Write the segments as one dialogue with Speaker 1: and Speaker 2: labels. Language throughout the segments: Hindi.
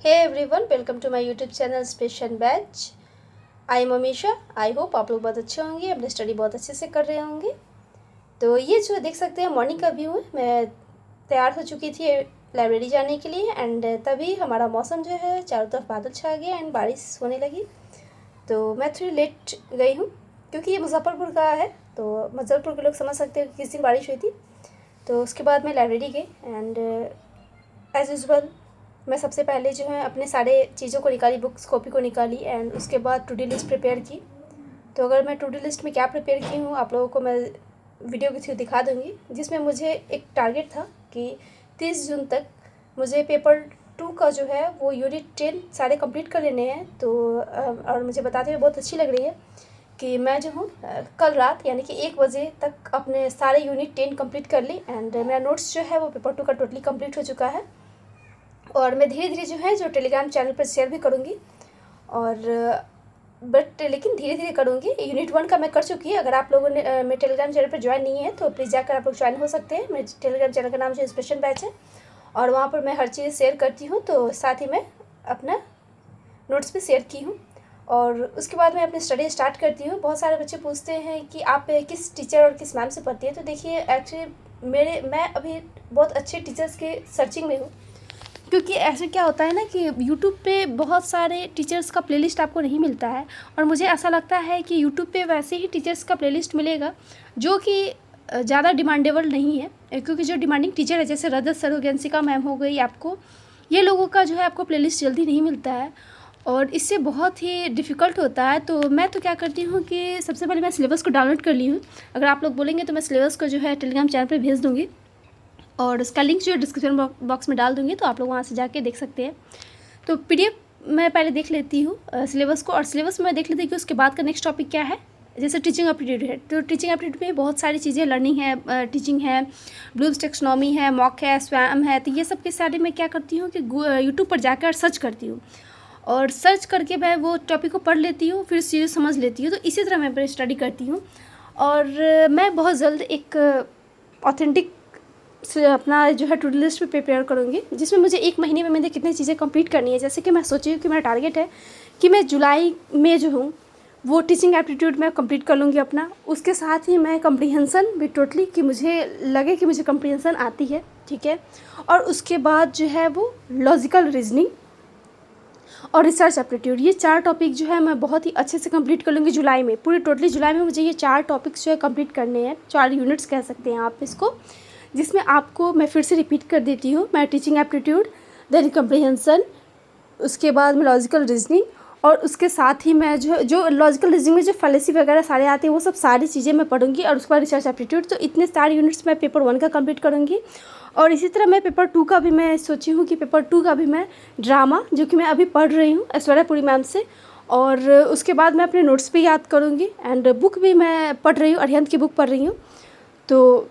Speaker 1: Hey everyone, welcome to my YouTube channel special batch. I am Amisha. I hope आप लोग बहुत अच्छे होंगे, अपनी स्टडी बहुत अच्छे से कर रहे होंगे। तो ये जो देख सकते हैं मॉर्निंग का व्यू है। मैं तैयार हो चुकी थी लाइब्रेरी जाने के लिए एंड तभी हमारा मौसम जो है चारों तरफ बादल छा गया एंड बारिश होने लगी। तो मैं थोड़ी लेट गई हूँ क्योंकि ये मुजफ्फरपुर का है, तो मुजफ्फरपुर के लोग समझ सकते हैं कि किस दिन बारिश हुई थी। तो उसके बाद मैं लाइब्रेरी गई एंड एज़ यूज़ुअल मैं सबसे पहले जो है अपने सारे चीज़ों को निकाली, बुक्स कॉपी को निकाली एंड उसके बाद टू डू लिस्ट प्रिपेयर की। तो अगर मैं टू डू लिस्ट में क्या प्रिपेयर की हूँ आप लोगों को मैं वीडियो के थ्रू दिखा दूँगी, जिसमें मुझे एक टारगेट था कि 30 जून तक मुझे पेपर 2 का जो है वो यूनिट 10 सारे कंप्लीट कर लेने हैं। तो और मुझे बताते हुए बहुत अच्छी लग रही है कि मैं जो हूँ कल रात यानी कि 1 बजे तक अपने सारे यूनिट 10 कंप्लीट कर ली एंड मेरा नोट्स जो है वो पेपर 2 का टोटली कंप्लीट हो चुका है। और मैं धीरे धीरे जो है जो टेलीग्राम चैनल पर शेयर भी करूँगी और लेकिन धीरे धीरे करूँगी। यूनिट 1 का मैं कर चुकी है। अगर आप लोगों ने मेरे टेलीग्राम चैनल पर ज्वाइन नहीं है तो प्लीज़ जाकर आप लोग ज्वाइन हो सकते हैं। मेरे टेलीग्राम चैनल का नाम जो स्पेशल बैच है और वहाँ पर मैं हर चीज़ शेयर करती हूँ। तो साथ ही मैं अपना नोट्स भी शेयर की हूँ और उसके बाद मैं अपनी स्टडी स्टार्ट करती हूँ। बहुत सारे बच्चे पूछते हैं कि आप किस टीचर और किस मैम से पढ़ती है। तो देखिए एक्चुअली मैं अभी बहुत अच्छे टीचर्स के सर्चिंग में हूँ, क्योंकि ऐसे क्या होता है ना कि यूट्यूब पे बहुत सारे टीचर्स का प्लेलिस्ट आपको नहीं मिलता है और मुझे ऐसा लगता है कि यूट्यूब पे वैसे ही टीचर्स का प्लेलिस्ट मिलेगा जो कि ज़्यादा डिमांडेबल नहीं है। क्योंकि जो डिमांडिंग टीचर है जैसे रजत सर हो गए, अंशिका मैम हो गई, आपको ये लोगों का जो है आपको प्लेलिस्ट जल्दी नहीं मिलता है और इससे बहुत ही डिफ़िकल्ट होता है। तो मैं तो क्या करती हूँ कि सबसे पहले मैं सिलेबस को डाउनलोड कर ली हूँ। अगर आप लोग बोलेंगे तो मैं सिलेबस को जो है टेलीग्राम चैनल पर भेज दूँगी और उसका लिंक जो है डिस्क्रिप्शन बॉक्स में डाल दूँगी, तो आप लोग वहाँ से जाके देख सकते हैं। तो पीडीएफ मैं पहले देख लेती हूँ सिलेबस को, और सिलेबस में देख लेती हूँ कि उसके बाद का नेक्स्ट टॉपिक क्या है। जैसे टीचिंग एप्टीट्यूड है तो टीचिंग एप्टीट्यूड में बहुत सारी चीज़ें, लर्निंग है, टीचिंग है, ब्लूम्स टेक्सोनॉमी है, मॉक है, स्वैम है। तो ये सब के सारे मैं क्या करती हूँ कि यूट्यूब पर जाकर सर्च करती हूँ और सर्च करके मैं वो टॉपिक को पढ़ लेती हूँ, फिर चीज़ें समझ लेती हूँ। तो इसी तरह मैं स्टडी करती हूँ और मैं बहुत जल्द एक ऑथेंटिक से अपना जो है टू डू लिस्ट पे प्रिपेयर करूँगी, जिसमें मुझे 1 महीने में मैंने कितनी चीज़ें कंप्लीट करनी है। जैसे कि मैं सोची हूँ कि मेरा टारगेट है कि मैं जुलाई में जो हूँ वो टीचिंग एप्टीट्यूड में कंप्लीट कर लूँगी अपना। उसके साथ ही मैं कम्प्रीहेंसन भी टोटली, कि मुझे लगे कि मुझे कम्प्रीहेंसन आती है, ठीक है। और उसके बाद जो है वो लॉजिकल रीजनिंग और रिसर्च एप्टीट्यूड, ये 4 टॉपिक जो है मैं बहुत ही अच्छे से कंप्लीट कर लूँगी जुलाई में। पूरी टोटली जुलाई में मुझे ये 4 टॉपिक्स जो है कंप्लीट करने हैं, 4 यूनिट्स कह सकते हैं आप इसको, जिसमें आपको मैं फिर से रिपीट कर देती हूँ। मैं टीचिंग एप्टीट्यूड, देन कम्प्रीहेंसन, उसके बाद में लॉजिकल रीजनिंग और उसके साथ ही मैं जो लॉजिकल रीजनिंग में जो फैलेसी वगैरह सारे आते हैं वो सब सारी चीज़ें मैं पढ़ूंगी और उसके बाद रिसर्च एप्टीट्यूड। तो इतने सारे यूनिट्स मैं पेपर 1 का कंप्लीट करूँगी और इसी तरह मैं पेपर 2 का भी मैं सोची हूँ कि पेपर 2 का भी मैं ड्रामा, जो कि मैं अभी पढ़ रही हूँ ऐश्वर्यापुरी मैम से, और उसके बाद मैं अपने नोट्स भी याद करूँगी एंड बुक भी मैं पढ़ रही हूँ, अरिहंत की बुक पढ़ रही हूँ। तो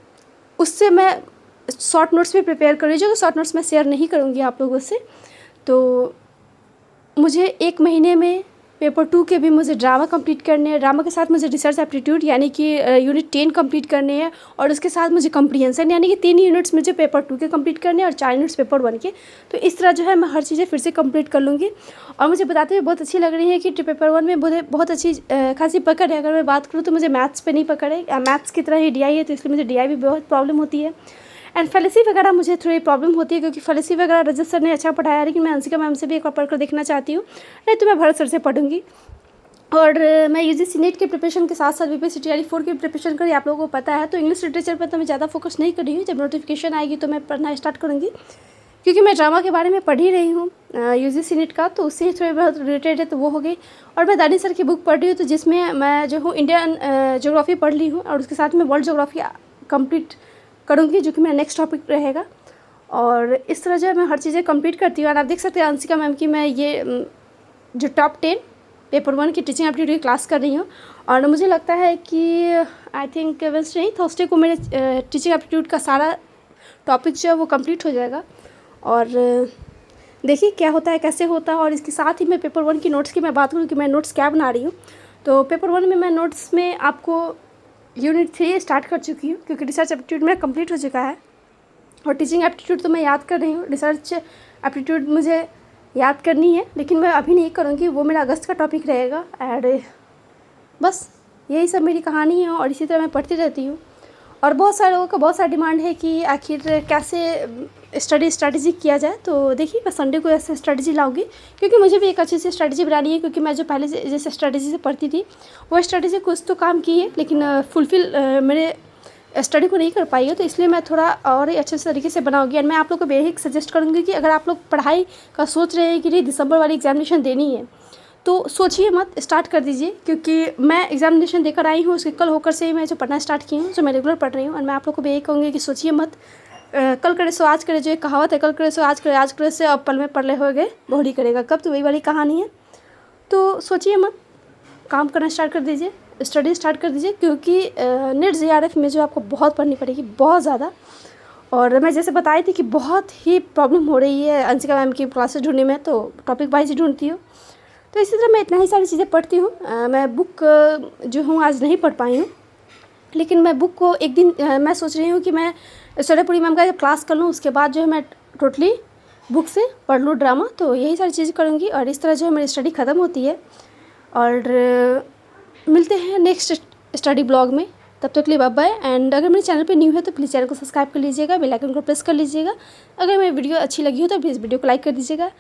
Speaker 1: उससे मैं शॉर्ट नोट्स भी प्रिपेयर कर रही हूँ, जो शॉर्ट नोट्स मैं शेयर नहीं करूँगी आप लोगों से। तो मुझे 1 महीने में पेपर 2 के भी मुझे ड्रामा कंप्लीट करने हैं, ड्रामा के साथ मुझे रिसर्च एप्टीट्यूड यानी कि यूनिट 10 कंप्लीट करने हैं और उसके साथ मुझे कम्प्रीहेंसन यानी कि 3 यूनिट्स मुझे पेपर 2 के कंप्लीट करने हैं और 4 यूनिट्स पेपर 1 के। तो इस तरह जो है मैं हर चीज़ें फिर से कंप्लीट कर लूँगी और मुझे बताते हुए बहुत अच्छी लग रही है कि पेपर 1 में मुझे बहुत अच्छी खासी पकड़ है। अगर मैं बात करूँ तो मुझे मैथ्स पर नहीं पकड़ है, मैथ्स की तरह ही DI है, तो इसलिए मुझे DI भी बहुत प्रॉब्लम होती है एंड फैलेसी वगैरह मुझे थोड़ी प्रॉब्लम होती है, क्योंकि फैलेसी वगैरह रजत सर ने अच्छा पढ़ाया, लेकिन मैं अंशिका मैम से भी एक बार पढ़ कर देखना चाहती हूँ, नहीं तो मैं भरत सर से पढ़ूंगी। और मैं UGC नेट के प्रिपरेशन के साथ साथ BPSC TRE 4 की प्रिपरेशन करी, आप लोगों को पता है। तो इंग्लिश लिटरेचर पर तो मैं ज़्यादा फोकस नहीं कर रही हूँ, जब नोटिफिकेशन आएगी तो मैं पढ़ना स्टार्ट करूँगी, क्योंकि मैं ड्रामा के बारे में पढ़ ही रही हूँ UGC नेट का, तो उससे थोड़ी बहुत रिलेटेड है, तो वो हो गई। और मैं दानी सर की बुक पढ़ रही हूँ, तो जिसमें मैं जो हूँ इंडियन जोग्राफी पढ़ ली हूँ और उसके साथ में वर्ल्ड जोग्राफी कंप्लीट करूँगी, जो कि मेरा नेक्स्ट टॉपिक रहेगा। और इस तरह जो है मैं हर चीज़ें कंप्लीट करती हूँ। और आप देख सकते हैं अंशिका मैम की मैं ये जो टॉप 10 पेपर 1 की टीचिंग एप्टीट्यूड की क्लास कर रही हूँ और मुझे लगता है कि आई थिंक वेंसडे नहीं, थर्सडे को मेरे टीचिंग एप्टीट्यूड का सारा टॉपिक जो है वो कंप्लीट हो जाएगा। और देखिए क्या होता है, कैसे होता है। और इसके साथ ही मैं पेपर 1 की नोट्स की मैं बात करूँ कि मैं नोट्स क्या बना रही हूँ, तो पेपर 1 में मैं नोट्स में आपको यूनिट 3 स्टार्ट कर चुकी हूँ, क्योंकि रिसर्च एप्टीट्यूड मेरा कंप्लीट हो चुका है और टीचिंग एप्टीट्यूड तो मैं याद कर रही हूँ। रिसर्च एप्टीट्यूड मुझे याद करनी है, लेकिन मैं अभी नहीं करूँगी, वो मेरा अगस्त का टॉपिक रहेगा। एंड बस यही सब मेरी कहानी है और इसी तरह मैं पढ़ती रहती हूँ। और बहुत सारे लोगों का बहुत सारा डिमांड है कि आखिर कैसे स्ट्रैटेजी किया जाए। तो देखिए मैं संडे को ऐसे स्ट्रैटेजी लाऊंगी, क्योंकि मुझे भी एक अच्छी सी स्ट्रैटेजी बनानी है। क्योंकि मैं जो पहले जैसे स्ट्रैटेजी से पढ़ती थी वो स्ट्रैटेजी कुछ तो काम की है, लेकिन फुलफ़िल मेरे स्टडी को नहीं कर पाई है। तो इसलिए मैं थोड़ा और ही अच्छे से तरीके से बनाऊंगी। एंड मैं आप लोग को यही सजेस्ट करूँगी कि अगर आप लोग पढ़ाई का सोच रहे हैं कि नहीं दिसंबर वाली एग्जामिनेशन देनी है, तो सोचिए मत, स्टार्ट कर दीजिए। क्योंकि मैं एग्जामिनेशन देकर आई हूँ, उसके कल होकर से ही मैं जो पढ़ना स्टार्ट की हूँ, जो मैं रेगुलर पढ़ रही हूँ। और मैं आप लोग को भी यही कहूँगी कि सोचिए मत, कल करे सो आज करे, जो एक कहावत है, कल करे सो आज करे से अब पल में पढ़ले हो गए बहुरी करेगा कब, तो वही वाली कहानी है। तो सोचिए मत, काम करना स्टार्ट कर दीजिए, स्टडी स्टार्ट कर दीजिए। क्योंकि नेट JRF में जो आपको बहुत पढ़नी पड़ेगी, बहुत ज़्यादा। और मैं जैसे बताई थी कि बहुत ही प्रॉब्लम हो रही है अंशिका मैम की क्लासेस ढूंढने में, तो टॉपिक वाइज ही ढूंढती हूँ। तो इसी तरह मैं इतना ही सारी चीज़ें पढ़ती हूँ। मैं बुक जो हूँ आज नहीं पढ़ पाई हूँ, लेकिन मैं बुक को एक दिन मैं सोच रही हूँ कि मैं सरयपुरी मैम का जब क्लास कर लूँ, उसके बाद जो है मैं टोटली बुक से पढ़ लूँ ड्रामा। तो यही सारी चीज़ें करूँगी और इस तरह जो है मेरी स्टडी ख़त्म होती है। और मिलते हैं नेक्स्ट स्टडी ब्लॉग में, तब तक के लिए बाय बाय। एंड अगर मेरे चैनल पे न्यू है तो प्लीज़ चैनल को सब्सक्राइब कर लीजिएगा, बेल आइकन को प्रेस कर लीजिएगा। अगर मेरी वीडियो अच्छी लगी हो तो प्लीज़ वीडियो को लाइक कर दीजिएगा।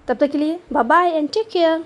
Speaker 1: तब तक के लिए bye bye and take care.